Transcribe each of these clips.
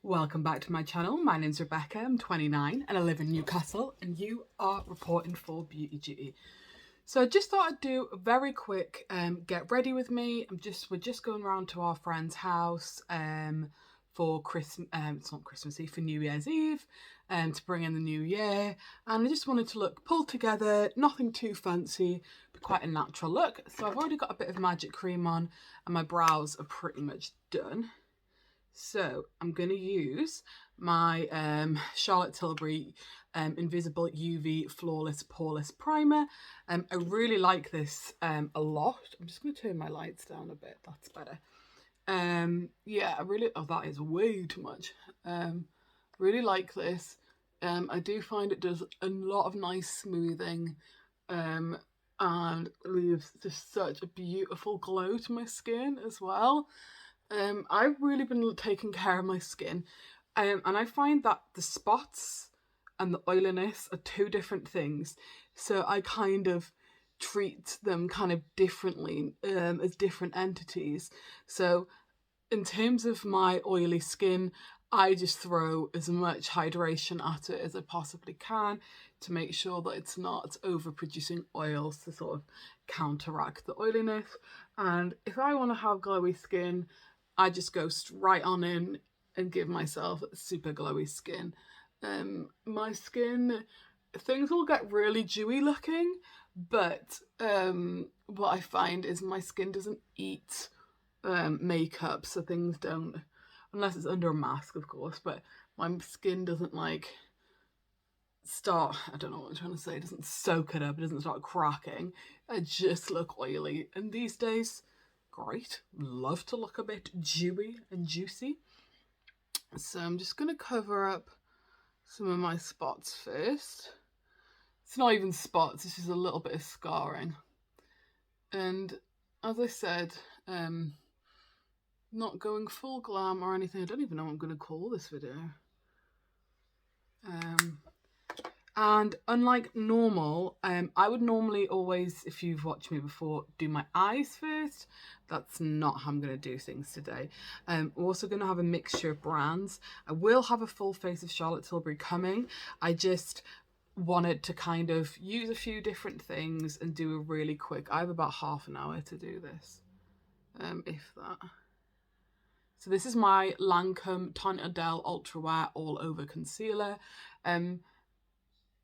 Welcome back to my channel. My name's Rebecca, I'm 29 and I live in Newcastle, and you are reporting for Beauty Duty. So I just thought I'd do a very quick get ready with me. We're just going around to our friend's house for Christmas, it's not Christmas Eve, for New Year's Eve, to bring in the new year. And I just wanted to look pulled together, nothing too fancy, but quite a natural look. So I've already got a bit of magic cream on and my brows are pretty much done. So I'm going to use my Charlotte Tilbury Invisible UV Flawless Poreless Primer. I really like this a lot. I'm just going to turn my lights down a bit. That's better. Yeah, oh, that is way too much. Really like this. I do find it does a lot of nice smoothing and leaves just such a beautiful glow to my skin as well. I've really been taking care of my skin, and I find that the spots and the oiliness are two different things, so I kind of treat them kind of differently as different entities. So in terms of my oily skin, I just throw as much hydration at it as I possibly can to make sure that it's not overproducing oils to sort of counteract the oiliness. And if I want to have glowy skin, I just go straight on in and give myself super glowy skin. My skin, things will get really dewy looking, but what I find is my skin doesn't eat makeup, so things don't, unless it's under a mask of course, but my skin doesn't like start, I don't know what I'm trying to say, it doesn't soak it up, it doesn't start cracking. I just look oily, and these days, great, love to look a bit dewy and juicy. So I'm just going to cover up some of my spots first. It's not even spots, this is a little bit of scarring. And as I said, not going full glam or anything. I don't even know what I'm going to call this video. And unlike normal, I would normally always, if you've watched me before, do my eyes first. That's not how I'm going to do things today. We're also going to have a mixture of brands. I will have a full face of Charlotte Tilbury coming. I just wanted to kind of use a few different things and do a really quick, I have about half an hour to do this, if that. So this is my Lancome Tanya Adele Ultra Wear All Over Concealer.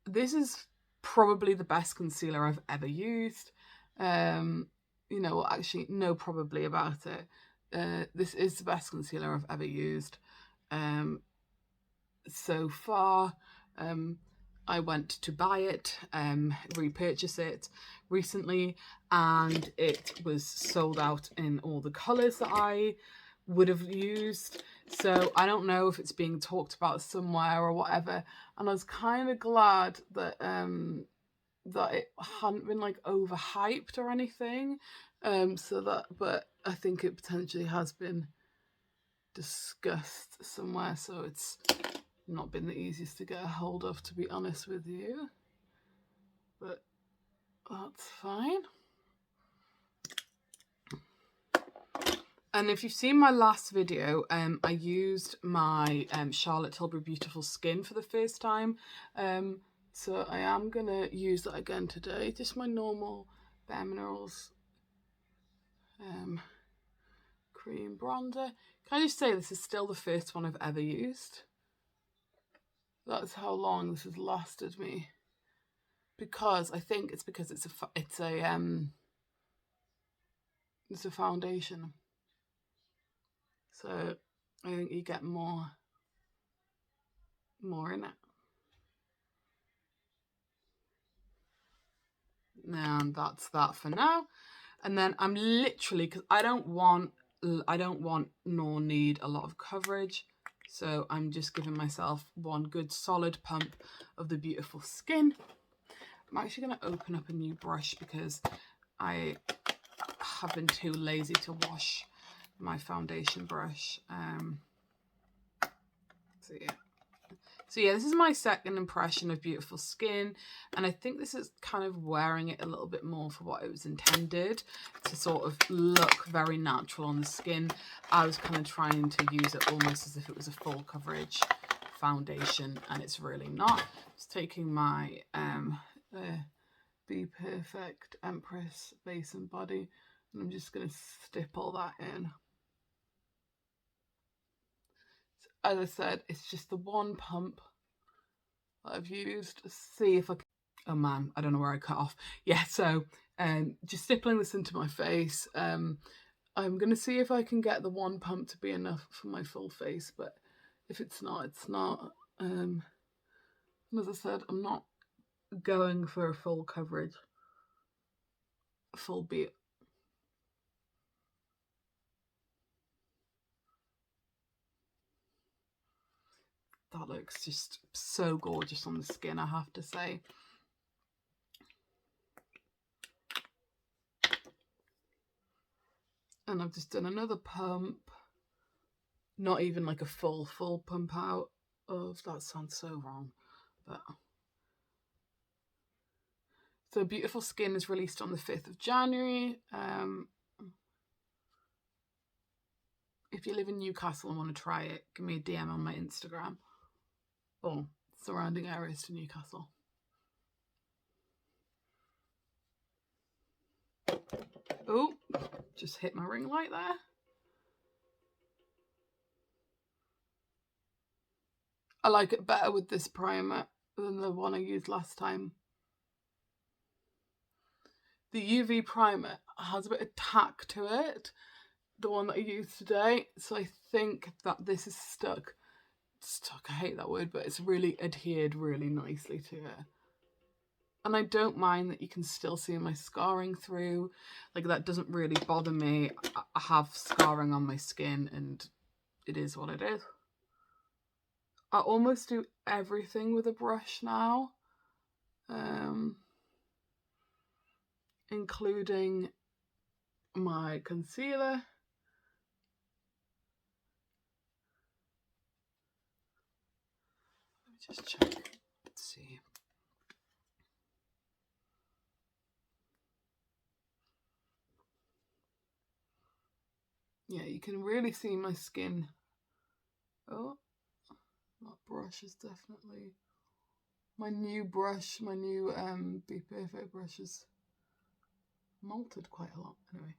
This is probably the best concealer I've ever used. You know, actually, no probably about it. This is the best concealer I've ever used so far. I went to buy it, repurchase it recently, and it was sold out in all the colours that I would have used. So I don't know if it's being talked about somewhere or whatever, and I was kind of glad that that it hadn't been like overhyped or anything, but I think it potentially has been discussed somewhere, so it's not been the easiest to get a hold of, to be honest with you, but that's fine. And if you've seen my last video, I used my Charlotte Tilbury Beautiful Skin for the first time. So I am going to use that again today. Just my normal Bare Minerals cream bronzer. Can I just say this is still the first one I've ever used? That's how long this has lasted me. Because I think it's because it's a foundation. So I think you get more in it. And that's that for now. And then I'm literally, because I don't want nor need a lot of coverage, so I'm just giving myself one good solid pump of the beautiful skin. I'm actually going to open up a new brush because I have been too lazy to wash my foundation brush. So yeah, So yeah, this is my second impression of Beautiful Skin, and I think this is kind of wearing it a little bit more for what it was intended, to sort of look very natural on the skin. I was kind of trying to use it almost as if it was a full coverage foundation, and it's really not. Just taking my Be Perfect Empress base and body, and I'm just going to stipple that in. As I said, it's just the one pump that I've used. See if I can... Oh man, I don't know where I cut off. Yeah, so just stippling this into my face. I'm going to see if I can get the one pump to be enough for my full face, but if it's not, it's not. And as I said, I'm not going for a full coverage, full beat. That looks just so gorgeous on the skin, I have to say. And I've just done another pump. Not even like a full pump out of... That sounds so wrong. But so Beautiful Skin is released on the 5th of January. If you live in Newcastle and want to try it, give me a DM on my Instagram or surrounding areas to Newcastle. Oh, just hit my ring light there. I like it better with this primer than the one I used last time. The UV primer has a bit of tack to it, the one that I used today, so I think that this is stuck, I hate that word, but it's really adhered really nicely to it. And I don't mind that you can still see my scarring through. Like, that doesn't really bother me. I have scarring on my skin and it is what it is. I almost do everything with a brush now, including my concealer. Let me just check. Let's see. Yeah, you can really see my skin. Oh, that brush is definitely... My new brush, my new Be Perfect brush is molted quite a lot. Anyway,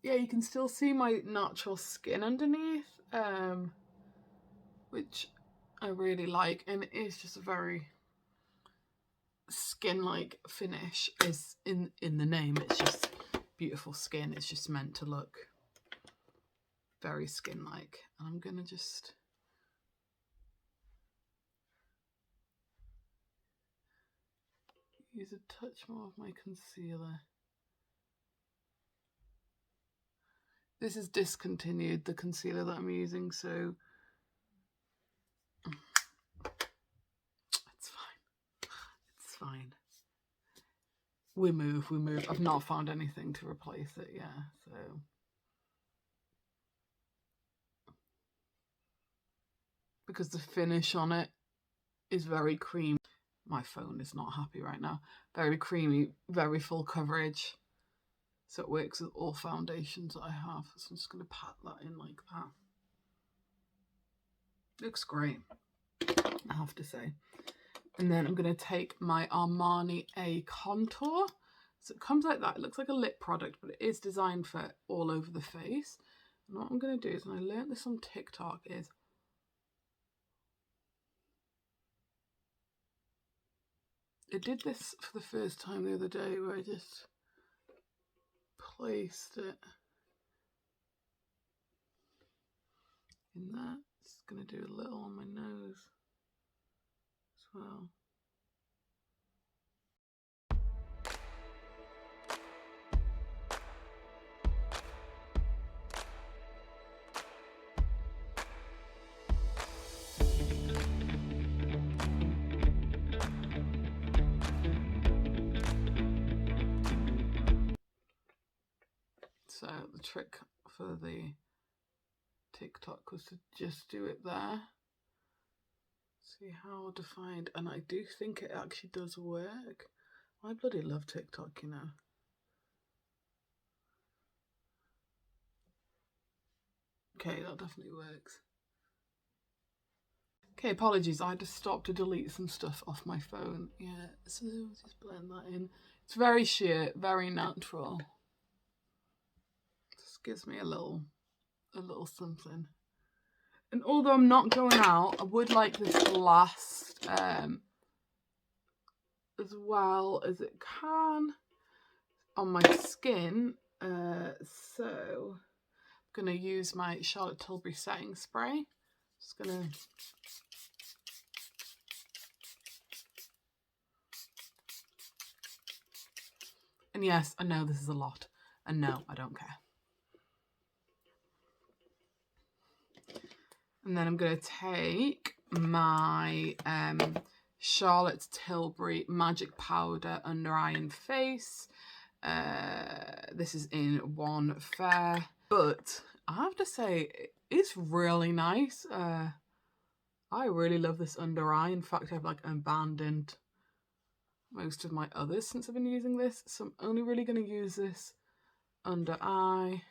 yeah, you can still see my natural skin underneath, which I really like, and it is just a very skin-like finish. Is in the name. It's just Beautiful Skin. It's just meant to look very skin-like. And I'm gonna just... use a touch more of my concealer. This is discontinued, the concealer that I'm using, so it's fine. It's fine. We move. I've not found anything to replace it, yeah, so. Because the finish on it is very creamy. My phone is not happy right now. Very creamy, very full coverage. So it works with all foundations that I have. So I'm just going to pat that in like that. Looks great, I have to say. And then I'm going to take my Armani A contour. So it comes like that. It looks like a lip product, but it is designed for all over the face. And what I'm going to do is, and I learned this on TikTok, is I did this for the first time the other day, where I just placed it in there. Just going to do a little on my nose as well. So the trick for the TikTok was to just do it there. See how defined, and I do think it actually does work. I bloody love TikTok, you know. Okay, that definitely works. Okay, apologies, I had to stop to delete some stuff off my phone. Yeah, so just blend that in. It's very sheer, very natural. Just gives me a little something. And although I'm not going out, I would like this to last as well as it can on my skin. So I'm gonna use my Charlotte Tilbury setting spray. Just gonna and yes, I know this is a lot, and no, I don't care. And then I'm gonna take my Charlotte Tilbury Magic Powder Under Eye and Face. This is in One Fair, but I have to say it's really nice. I really love this under eye. In fact, I've like abandoned most of my others since I've been using this, so I'm only really going to use this under eye.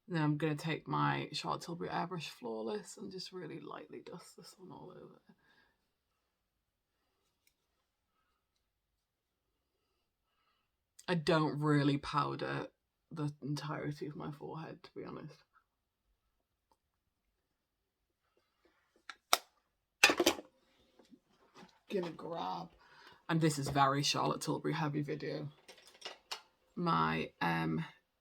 And then I'm going to take my Charlotte Tilbury Airbrush Flawless and just really lightly dust this one all over. I don't really powder the entirety of my forehead, to be honest. Gonna grab, and this is very Charlotte Tilbury heavy video, my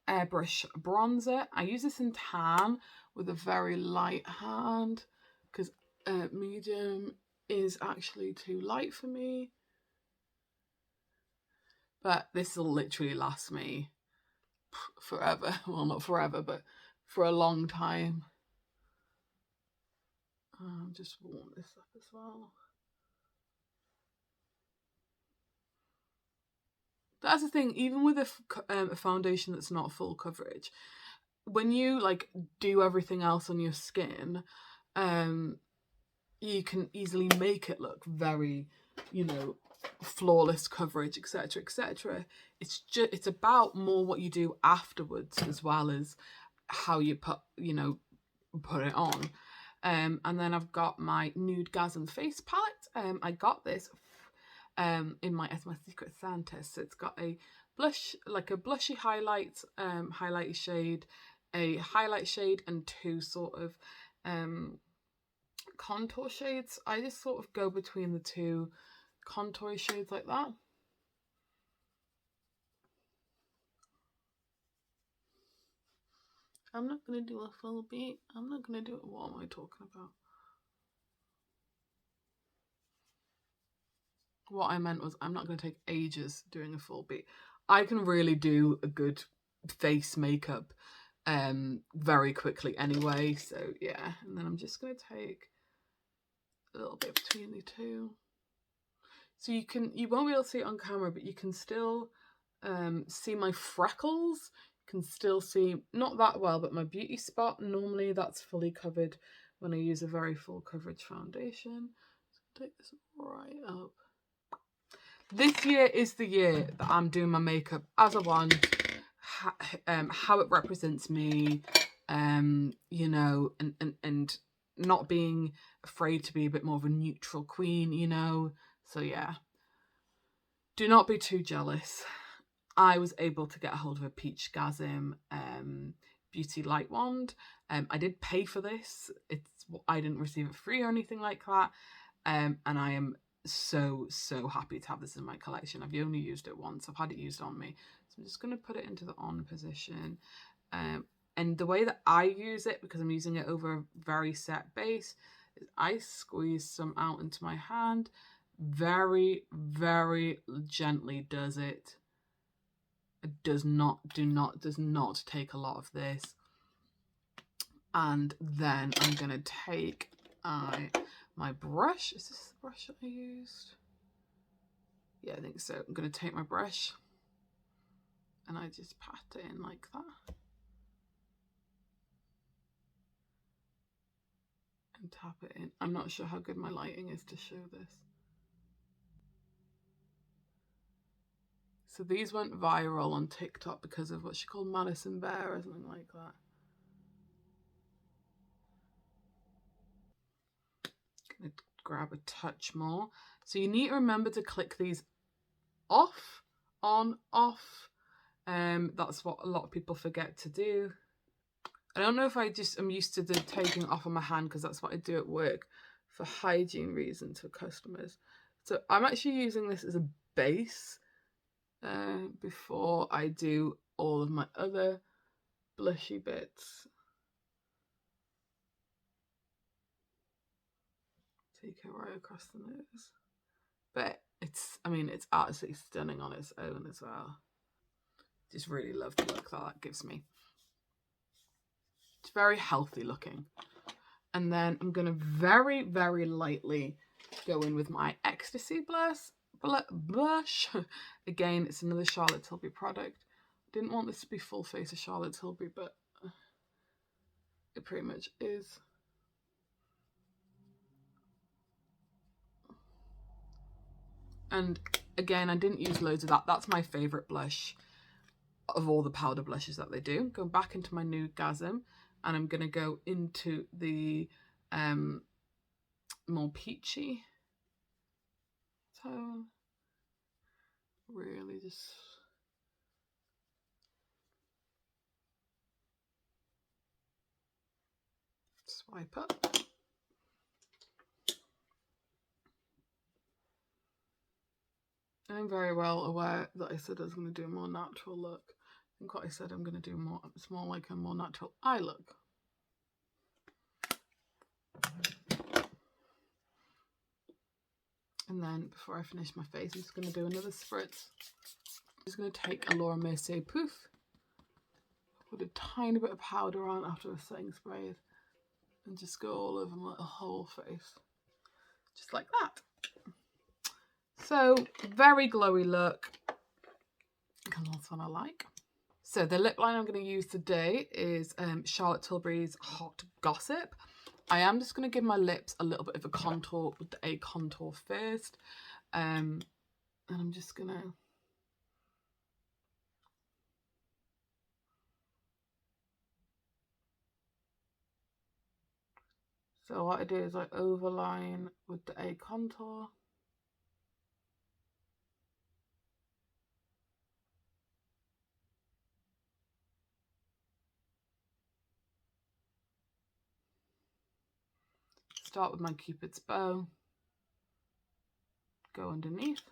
Airbrush Bronzer. I use this in tan with a very light hand because medium is actually too light for me. But this will literally last me forever. Well, not forever, but for a long time. Just warm this up as well. That's the thing, even with a foundation that's not full coverage, when you like do everything else on your skin, you can easily make it look very, you know, flawless coverage, etc., etc. It's about more what you do afterwards as well as how you put it on. And then I've got my Newcastle face palette. I got this in my as my Secret Santa. So it's got a blush, like a blushy highlight, highlighty shade, a highlight shade, and two sort of contour shades. I just sort of go between the two contour shades like that. I'm not going to do a full beat. I'm not going to do it. What am I talking about? What I meant was I'm not going to take ages doing a full beat. I can really do a good face makeup very quickly anyway. So yeah, and then I'm just going to take a little bit between the two. So you won't be able to see it on camera, but you can still see my freckles. You can still see, not that well, but my beauty spot. Normally that's fully covered when I use a very full coverage foundation. So take this right up. This year is the year that I'm doing my makeup as I want, how it represents me, you know, and not being afraid to be a bit more of a neutral queen, you know. So yeah, do not be too jealous. I was able to get a hold of a Peach Gasm beauty light wand. I did pay for this. I didn't receive it free or anything like that. And I am so happy to have this in my collection. I've only used it once. I've had it used on me. So I'm just going to put it into the on position. And the way that I use it, because I'm using it over a very set base, is I squeeze some out into my hand. Very gently does it. It does not take a lot of this. And then I'm going to take my brush. Is this the brush that I used? Yeah, I think so. I'm going to take my brush and and I just pat it in like that. And tap it in. I'm not sure how good my lighting is to show this. So these went viral on TikTok because of what she called Madison Bear or something like that. Gonna grab a touch more. So you need to remember to click these off, on, off. That's what a lot of people forget to do. I don't know if I just am used to the taking it off on my hand because that's what I do at work for hygiene reasons for customers. So I'm actually using this as a base before I do all of my other blushy bits. Take it right across the nose. But it's absolutely stunning on its own as well. Just really love the look that gives me. It's very healthy looking. And then I'm going to very, very lightly go in with my Ecstasy blush. Again, it's another Charlotte Tilbury product. Didn't want this to be full face of Charlotte Tilbury, but it pretty much is. And again, I didn't use loads of that. That's my favourite blush of all the powder blushes that they do. Go back into my Newcastle, and I'm going to go into the more peachy tone. Really just swipe up. I'm very well aware that I said I was going to do a more natural look. I think what I said I'm going to do more, it's more like a more natural eye look. And then before I finish my face, I'm just going to do another spritz. I'm just going to take a Laura Mercier poof, put a tiny bit of powder on after a setting spray, and just go all over my whole face. Just like that. So, very glowy look. And that's what I like. So the lip liner I'm going to use today is Charlotte Tilbury's Hot Gossip. I am just going to give my lips a little bit of a contour with the A contour first. And I'm just going to... So what I do is I overline with the A contour. Start with my Cupid's bow. Go underneath.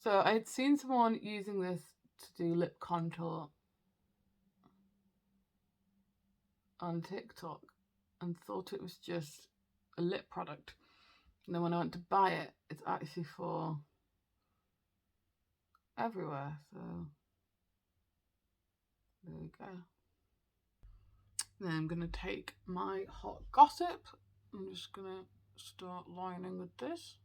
So I had seen someone using this to do lip contour on TikTok and thought it was just a lip product. And then when I went to buy it, it's actually for everywhere. So there we go. Then I'm going to take my Hot Gossip. I'm just going to start lining with this.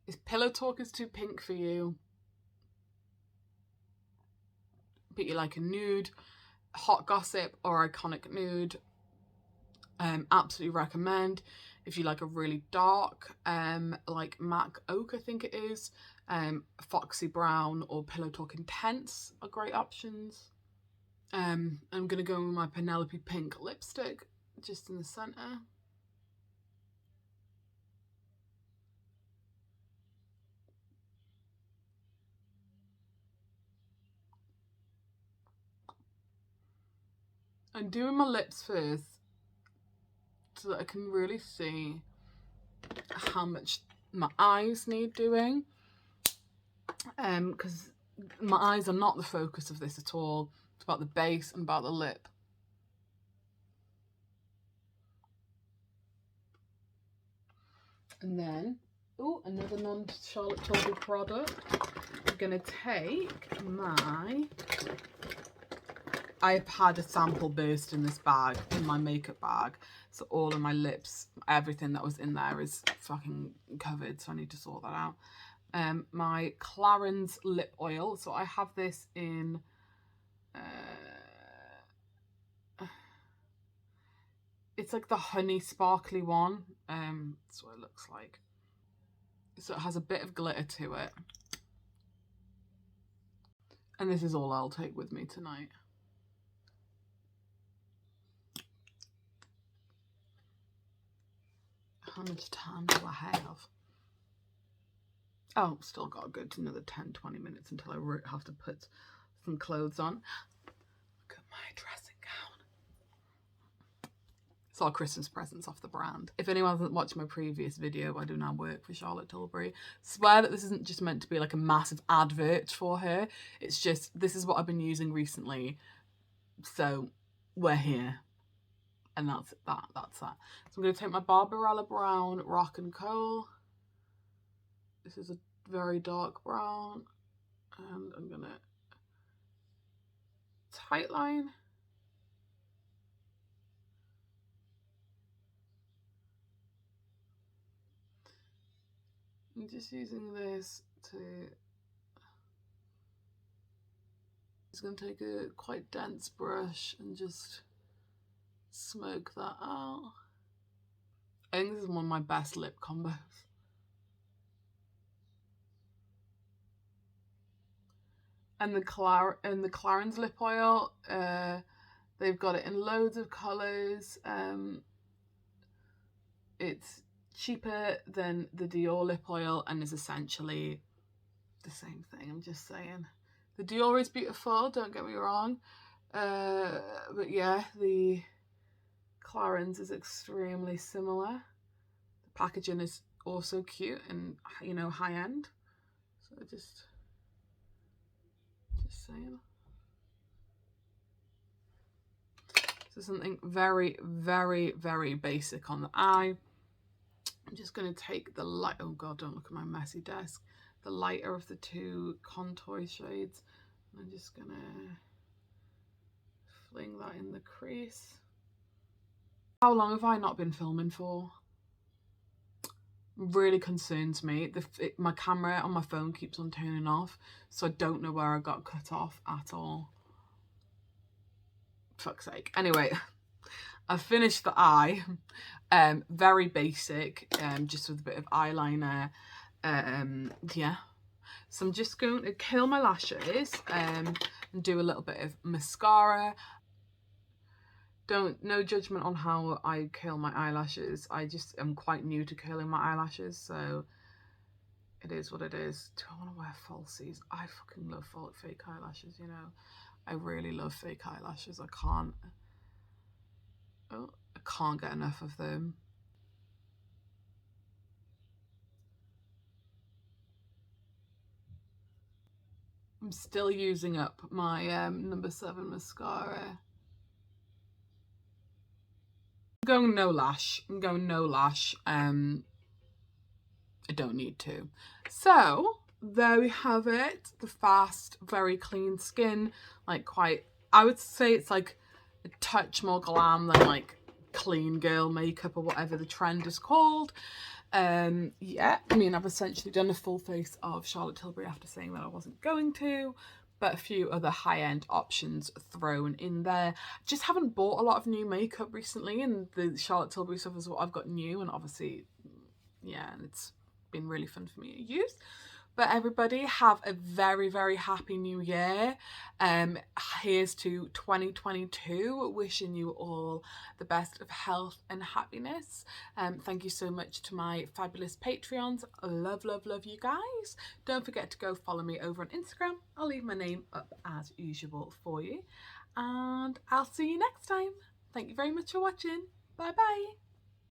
If Pillow Talk is too pink for you, but you like a nude, Hot Gossip or Iconic Nude, absolutely recommend. If you like a really dark, like MAC Oak, I think it is, Foxy Brown or Pillow Talk Intense are great options. I'm going to go with my Penelope Pink lipstick, just in the centre. I'm doing my lips first so that I can really see how much my eyes need doing. Because my eyes are not the focus of this at all. It's about the base and about the lip. And then oh, another non-Charlotte Tilbury product. I'm going to take my... I've had a sample burst in this bag, in my makeup bag. So all of my lips, everything that was in there is fucking covered. So I need to sort that out. My Clarins Lip Oil. So I have this in... it's like the honey sparkly one. That's what it looks like. So it has a bit of glitter to it. And this is all I'll take with me tonight. How much time do I have? Oh, still got a good another 10-20 minutes until I have to put some clothes on. Look at my dressing gown. It's all Christmas presents off the brand. If anyone hasn't watched my previous video, I do now work for Charlotte Tilbury. Swear that this isn't just meant to be like a massive advert for her. It's just, this is what I've been using recently. So we're here. And that's that. So I'm going to take my Barbarella Brown Rock and Coal. This is a very dark brown. And I'm going to tight line. I'm just using this to... Just going to take a quite dense brush and just smoke that out. I think this is one of my best lip combos. And the Clarins Lip Oil, they've got it in loads of colours. It's cheaper than the Dior lip oil and is essentially the same thing, I'm just saying. The Dior is beautiful, don't get me wrong. But yeah, the Clarins is extremely similar. The packaging is also cute and, you know, high end. So just saying. So something very, very, very basic on the eye. I'm just going to take the light, oh god, don't look at my messy desk. The lighter of the two contour shades. And I'm just going to fling that in the crease. How long have I not been filming for? Really concerns me. My camera on my phone keeps on turning off, so I don't know where I got cut off at all. Fuck's sake. Anyway, I've finished the eye. Very basic, just with a bit of eyeliner. Yeah. So I'm just going to curl my lashes and do a little bit of mascara. No judgment on how I curl my eyelashes. I just am quite new to curling my eyelashes, so it is what it is. Do I want to wear falsies? I fucking love fake eyelashes, you know. I really love fake eyelashes. I can't get enough of them. I'm still using up my number 7 mascara. I'm going no lash. I don't need to. So there we have it. The fast, very clean skin. Like I would say it's like a touch more glam than like clean girl makeup or whatever the trend is called. Yeah, I mean, I've essentially done a full face of Charlotte Tilbury after saying that I wasn't going to, but a few other high-end options thrown in there. Just haven't bought a lot of new makeup recently, and the Charlotte Tilbury stuff is what I've got new, and obviously, yeah, it's been really fun for me to use. But everybody have a very, very happy new year. Here's to 2022, wishing you all the best of health and happiness. Thank you so much to my fabulous Patreons. Love, love, love you guys. Don't forget to go follow me over on Instagram. I'll leave my name up as usual for you. And I'll see you next time. Thank you very much for watching. Bye bye.